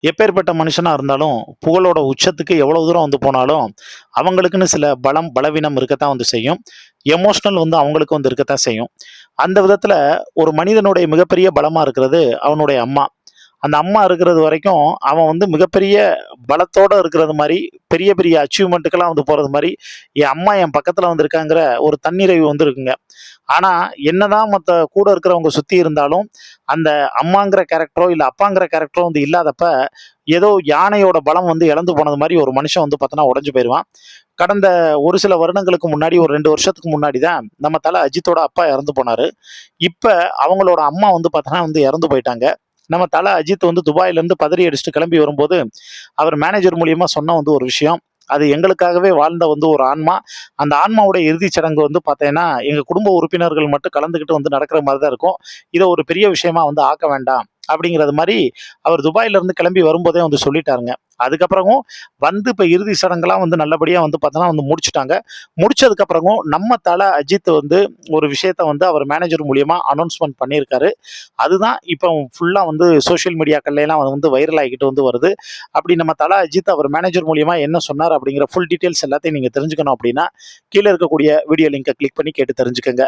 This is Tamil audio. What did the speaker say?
எப்பேர்ப்பட்ட மனுஷனா இருந்தாலும், புகழோட உச்சத்துக்கு எவ்வளவு தூரம் வந்து போனாலும், அவங்களுக்குன்னு சில பலம், பலவீனம் இருக்கத்தான் வந்து செய்யும். எமோஷனல் வந்து அவங்களுக்கு வந்து இருக்கத்தான் செய்யும். அந்த விதத்துல ஒரு மனிதனுடைய மிகப்பெரிய பலமா இருக்கிறது அவனுடைய அம்மா. அந்த அம்மா இருக்கிறது வரைக்கும், அவன் வந்து மிகப்பெரிய பலத்தோட இருக்கிறது மாரி, பெரிய பெரிய அச்சீவ்மென்ட்டுக்கெல்லாம் வந்து போறது மாரி, என் அம்மா என் பக்கத்துல வந்து இருக்காங்கிற ஒரு தன்னிறைவு வந்து இருக்குங்க. ஆனா, என்னதான் மத்த கூட இருக்கிறவங்க சுத்தி இருந்தாலும், அந்த அம்மாங்கிற கேரக்டரோ, இல்ல அப்பாங்கிற கேரக்டரோ வந்து இல்லாதப்ப, ஏதோ யானையோட பலம் வந்து இழந்து போனது மாரி ஒரு மனுஷன் வந்து பார்த்தோன்னா உடைஞ்சு போயிருவான். கடந்த ஒரு சில வருடங்களுக்கு முன்னாடி, ஒரு 2 வருஷத்துக்கு முன்னாடி தான் நம்ம தல அஜித்தோட அப்பா இறந்து போனாரு. இப்ப அவங்களோட அம்மா வந்து பார்த்தோன்னா வந்து இறந்து போயிட்டாங்க. நம்ம தல அஜித் வந்து துபாயிலேருந்து பதறி அடிச்சுட்டு கிளம்பி வரும்போது, அவர் மேனேஜர் மூலியமா சொன்ன வந்து ஒரு விஷயம். அது எங்களுக்காகவே வாழ்ந்த வந்து ஒரு ஆன்மா. அந்த ஆன்மாவோட இறுதிச் சடங்கு வந்து பார்த்தீங்கன்னா, எங்க குடும்ப உறுப்பினர்கள் மட்டும் கலந்துக்கிட்டு வந்து நடக்கிற மாரி தான் இருக்கும். இத ஒரு பெரிய விஷயமா வந்து ஆக்க வேண்டாம். அப்படிங்கிறது மாரி அவர் துபாயிலேருந்து கிளம்பி வரும்போதே வந்து சொல்லிட்டாருங்க. அதுக்கப்புறமும் வந்து இப்ப இறுதி சடங்கெல்லாம் வந்து நல்லபடியா வந்து பார்த்தோன்னா வந்து முடிச்சுட்டாங்க. முடிச்சதுக்கப்புறமும் நம்ம தல அஜித் வந்து ஒரு விஷயத்த வந்து அவர் மேனேஜர் மூலியமா அனௌன்ஸ்மென்ட் பண்ணியிருக்காரு. அதுதான் இப்போ ஃபுல்லா வந்து சோசியல் மீடியாக்கள்லாம் வந்து வைரல் ஆகிட்டு வந்து வருது. அப்படி நம்ம தல அஜித் அவர் மேனேஜர் மூலியமா என்ன சொன்னார் அப்படிங்கிற ஃபுல் டீட்டெயில்ஸ் எல்லாத்தையும் நீங்க தெரிஞ்சுக்கணும் அப்படின்னா, கீழ இருக்கக்கூடிய வீடியோ லிங்க கிளிக் பண்ணி கேட்டு தெரிஞ்சுக்கங்க.